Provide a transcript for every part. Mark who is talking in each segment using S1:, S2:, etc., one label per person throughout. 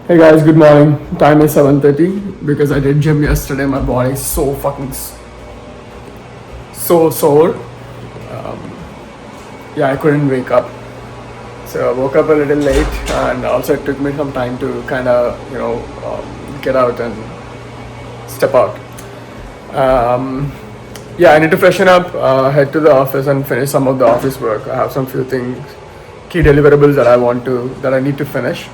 S1: Hey guys, good morning. Time is 7:30 because I did gym yesterday. My body is so fucking so sore. Yeah, I couldn't wake up. So I woke up a little late, and also it took me some time to kind of get out and step out. Um, yeah, I need to freshen up, head to the office, and finish some of the office work. I have some few things, key deliverables that I need to finish.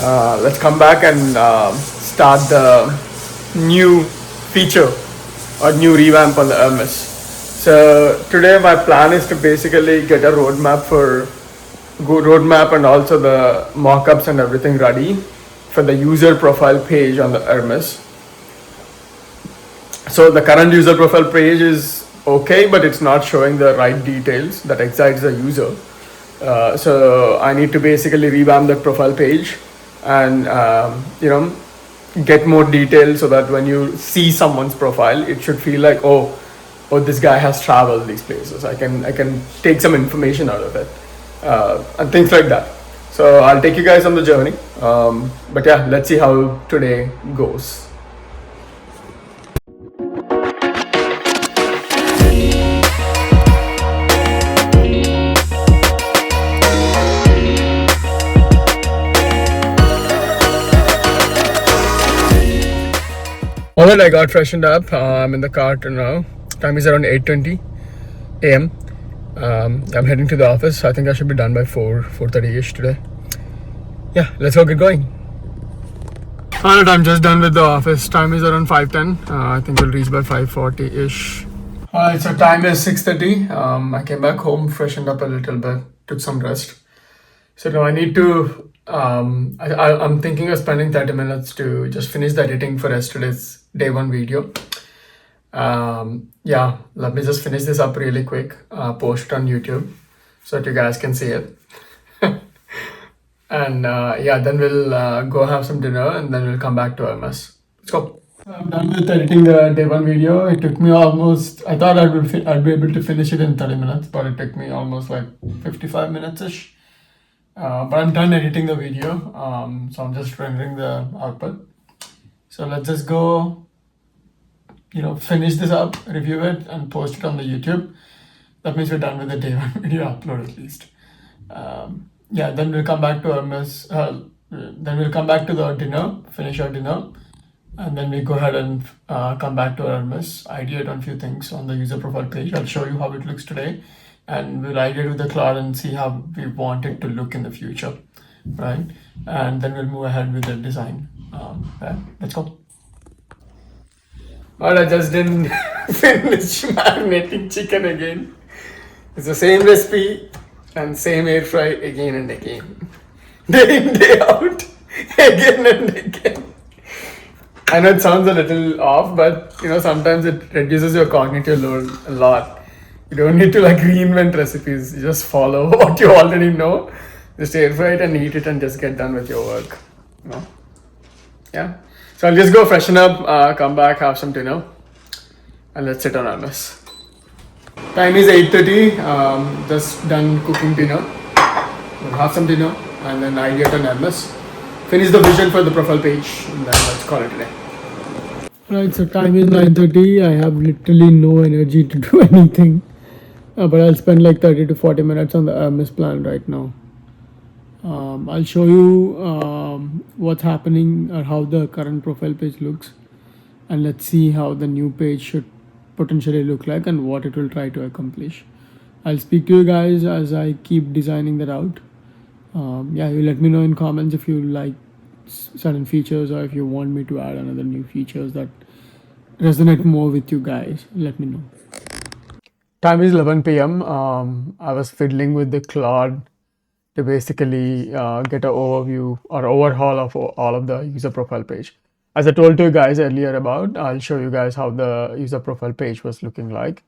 S1: Let's come back and start the new feature or new revamp on the Hermes. So today my plan is to basically get a roadmap and also the mockups and everything ready for the user profile page on the Hermes. So the current user profile page is okay, but it's not showing the right details that excites the user. So I need to basically revamp that profile page and get more details so that when you see someone's profile, it should feel like oh, this guy has traveled these places. I can take some information out of it and things like that. So I'll take you guys on the journey. But yeah, let's see how today goes. Alright, I got freshened up. I'm in the car now. Time is around 8:20 a.m. I'm heading to the office. I think I should be done by 4:30ish today. Yeah, let's go get going. Alright, I'm just done with the office. Time is around 5:10. I think we'll reach by 5:40ish. Alright, so time is 6:30. I came back home, freshened up a little bit, took some rest. So now I need to. I'm thinking of spending 30 minutes to just finish the editing for yesterday's day one video. Yeah, let me just finish this up really quick, post it on YouTube so that you guys can see it. And yeah, then we'll go have some dinner and then we'll come back to Hermes. Let's go. I'm done with editing the day one video. It took me almost, I thought I'd be able to finish it in 30 minutes, but it took me almost like 55 minutes-ish. But I'm done editing the video, so I'm just rendering the output. So let's just go, finish this up, review it, and post it on the YouTube. That means we're done with the day one video upload at least. Yeah, then we'll come back to Hermes. Then we'll come back to the dinner, finish our dinner, and then we go ahead and come back to Hermes, ideate on a few things on the user profile page. I'll show you how it looks today. And we'll ideate with the cloud and see how we want it to look in the future, right? And then we'll move ahead with the design. Okay, let's go. Well, I just didn't finish marinating chicken again. It's the same recipe and same air fry again and again. Day in, day out, again and again. I know it sounds a little off, but sometimes it reduces your cognitive load a lot. You don't need to reinvent recipes. You just follow what you already know. Just air fry it and eat it and just get done with your work. Yeah. So I'll just go freshen up, come back, have some dinner, and let's sit on Hermes. Time is 8:30. Just done cooking dinner. We'll have some dinner and then ideate on Hermes. Finish the vision for the profile page and then let's call it a day. Right, so time is 9:30. I have literally no energy to do anything. But I'll spend 30 to 40 minutes on the Hermes plan right now. I'll show you what's happening or how the current profile page looks, and let's see how the new page should potentially look like and what it will try to accomplish. I'll speak to you guys as I keep designing that out. Yeah, you let me know in comments if you like certain features or if you want me to add another new features that resonate more with you guys. Let me know. Time is 11 p.m. I was fiddling with the Claude to basically get an overview or overhaul of all of the user profile page. As I told you guys earlier about, I'll show you guys how the user profile page was looking like.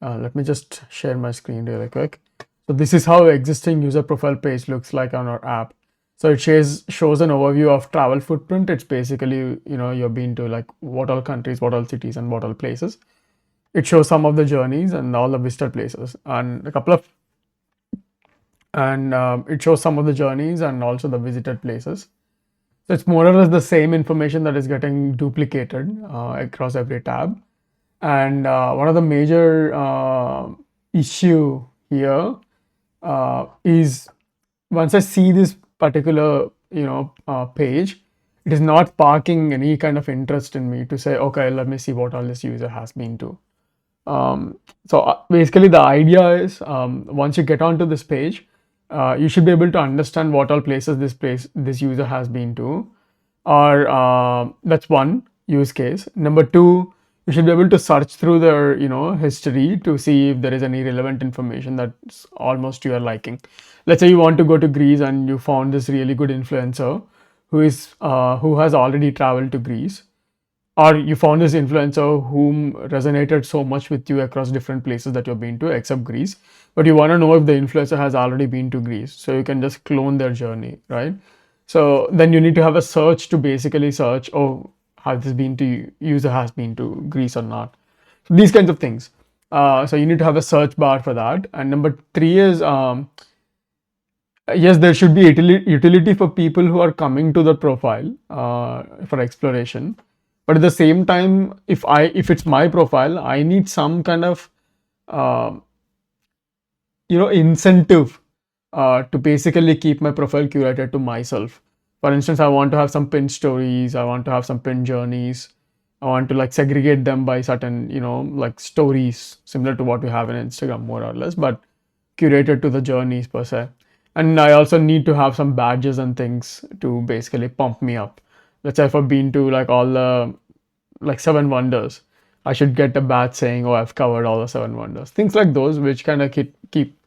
S1: Let me just share my screen really quick. So this is how existing user profile page looks like on our app. So it shows an overview of travel footprint. It's basically, you've been to what all countries, what all cities, and what all places. It shows some of the journeys and all the visited places and it shows some of the journeys and also the visited places. So it's more or less the same information that is getting duplicated across every tab. And one of the major issue here is once I see this particular, page, it is not sparking any kind of interest in me to say, okay, let me see what all this user has been to. Basically, the idea is once you get onto this page, you should be able to understand what all places this user has been to, or that's one use case. Number two, you should be able to search through their history to see if there is any relevant information that's almost to your liking. Let's say you want to go to Greece and you found this really good influencer who has already traveled to Greece, or you found this influencer whom resonated so much with you across different places that you've been to except Greece, but you want to know if the influencer has already been to Greece, so you can just clone their journey, right? So then you need to have a search to basically search, oh, has this been to user has been to Greece or not. So these kinds of things. So you need to have a search bar for that. And number three is yes, there should be utility for people who are coming to the profile for exploration. But at the same time, if it's my profile, I need some kind of uh, incentive to basically keep my profile curated to myself. For instance, I want to have some pin stories, I want to have some pin journeys, I want to like segregate them by certain, like stories similar to what we have in Instagram more or less, but curated to the journeys per se. And I also need to have some badges and things to basically pump me up. Let's say if I've been to like all the like seven wonders, I should get a badge saying, "Oh, I've covered all the seven wonders." Things like those, which kind of keep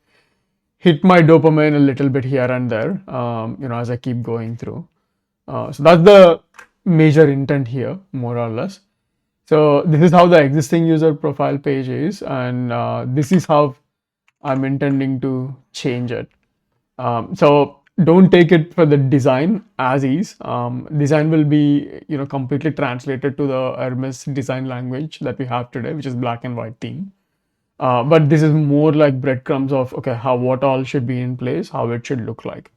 S1: hit my dopamine a little bit here and there, as I keep going through. So that's the major intent here, more or less. So this is how the existing user profile page is, and this is how I'm intending to change it. So don't take it for the design as is. Design will be completely translated to the Hermes design language that we have today, which is black and white theme. But this is more like breadcrumbs of okay, how what all should be in place, how it should look like.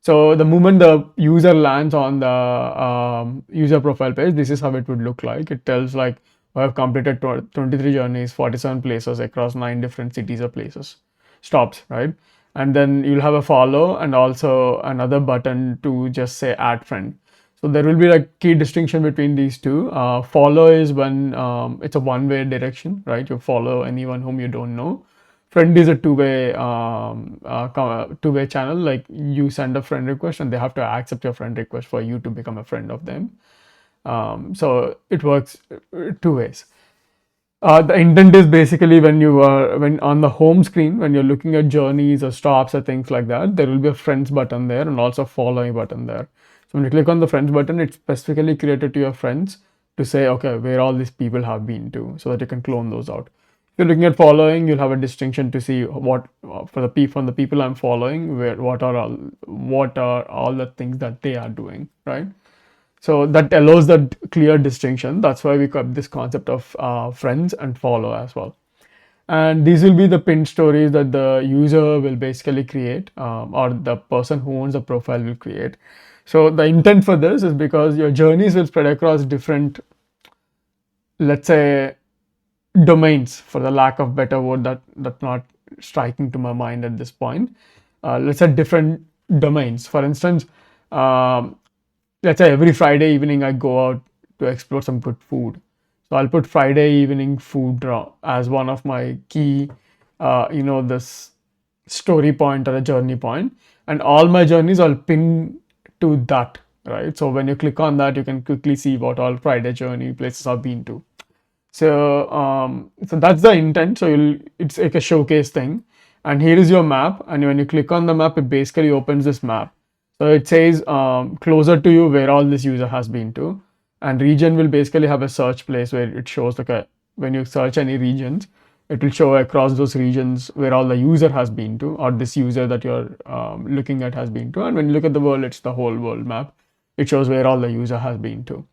S1: So the moment the user lands on the user profile page, this is how it would look like. It tells like I have completed 23 journeys, 47 places across 9 different cities or places, stops, right? And then you'll have a follow and also another button to just say add friend. So there will be a key distinction between these two. Follow is when it's a one-way direction, right? You follow anyone whom you don't know. Friend is a two-way channel. Like you send a friend request and they have to accept your friend request for you to become a friend of them. So it works two ways. The intent is basically when on the home screen, when you're looking at journeys or stops or things like that, there will be a friends button there and also a following button there. So when you click on the friends button, it's specifically created to your friends to say, okay, where all these people have been to, so that you can clone those out. If you're looking at following, you'll have a distinction to see what from the people I'm following, what are all the things that they are doing, right? So that allows that clear distinction. That's why we got this concept of friends and follow as well. And these will be the pinned stories that the user will basically create, or the person who owns the profile will create. So the intent for this is because your journeys will spread across different, let's say, domains, for the lack of better word that's not striking to my mind at this point. Let's say different domains. For instance, um, let's say every Friday evening I go out to explore some good food. So I'll put Friday evening food as one of my key, this story point or a journey point, and all my journeys I'll pin to that, right? So when you click on that, you can quickly see what all Friday journey places I've been to. So that's the intent. So it's like a showcase thing, and here is your map. And when you click on the map, it basically opens this map. So it says closer to you where all this user has been to, and region will basically have a search place where it shows like when you search any regions, it will show across those regions where all the user has been to, or this user that you're looking at has been to. And when you look at the world, it's the whole world map. It shows where all the user has been to.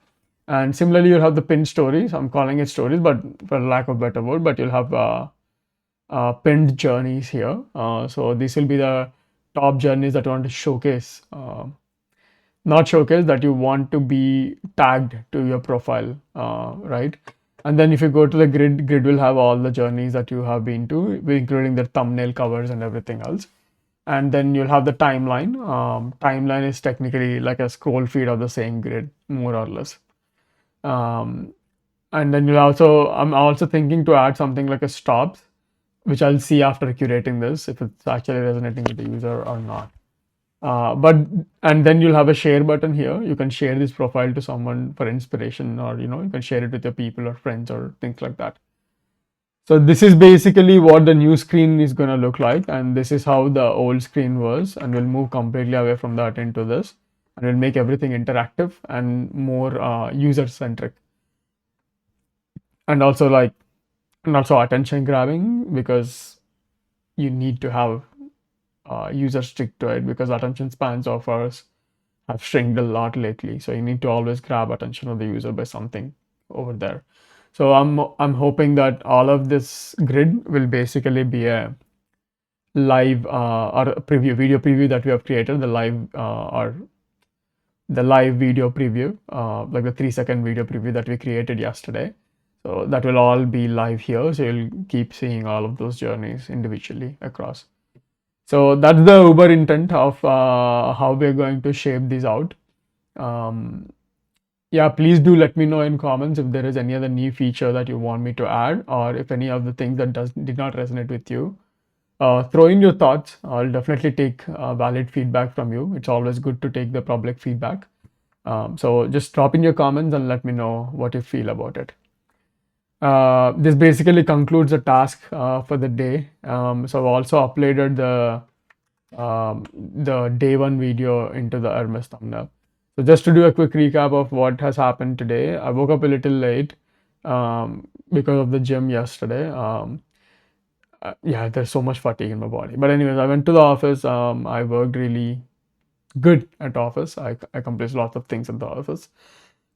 S1: And similarly, you'll have the pinned stories. I'm calling it stories, but for lack of better word, but you'll have pinned journeys here. So these will be the top journeys that I want to showcase. not showcase, that you want to be tagged to your profile, right? And then if you go to the grid, grid will have all the journeys that you have been to, including the thumbnail covers and everything else. And then you'll have the timeline. Timeline is technically like a scroll feed of the same grid, more or less. Um, and then I'm also thinking to add something like a stops, which I'll see after curating this, if it's actually resonating with the user or not. But and then you'll have a share button here. You can share this profile to someone for inspiration, or you can share it with your people or friends or things like that. So this is basically what the new screen is going to look like, and this is how the old screen was, and we'll move completely away from that into this, and we'll make everything interactive and more user centric, and also attention grabbing, because you need to have users stick to it, because attention spans of ours have shrinked a lot lately. So you need to always grab attention of the user by something over there. So I'm hoping that all of this grid will basically be a live or a video preview that we have created, the live video preview, like the 3-second video preview that we created yesterday. So that will all be live here. So you'll keep seeing all of those journeys individually across. So that's the Uber intent of how we're going to shape these out. Yeah, please do let me know in comments if there is any other new feature that you want me to add, or if any of the things that did not resonate with you. Throw in your thoughts. I'll definitely take valid feedback from you. It's always good to take the public feedback. So just drop in your comments and let me know what you feel about it. This basically concludes the task for the day. So I've also uploaded the day one video into the Aermes thumbnail. So just to do a quick recap of what has happened today, I woke up a little late because of the gym yesterday. Yeah, there's so much fatigue in my body. But anyways, I went to the office. I worked really good at office. I accomplished lots of things at the office.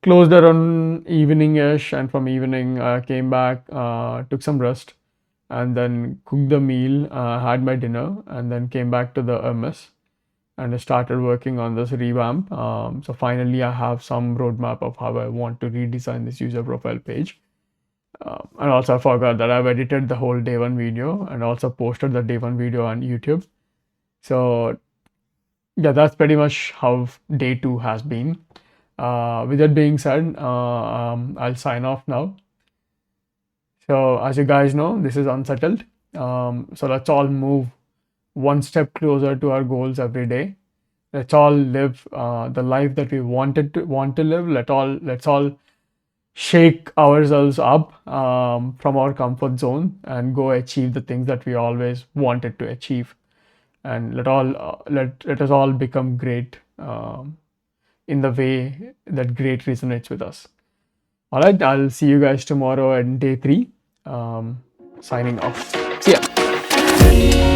S1: Closed around evening-ish, and from evening I came back, took some rest, and then cooked the meal, had my dinner, and then came back to the MS, and I started working on this revamp. So finally, I have some roadmap of how I want to redesign this user profile page. And also, I forgot that I've edited the whole day one video and also posted the day one video on YouTube. So yeah, that's pretty much how day two has been. With that being said, I'll sign off now. So as you guys know, this is Unsettled. So let's all move one step closer to our goals every day. Let's all live the life that we want to live. Let's all shake ourselves up from our comfort zone and go achieve the things that we always wanted to achieve. And let us all become great in the way that great resonates with us. All right, I'll see you guys tomorrow at day 3. Signing off. See ya.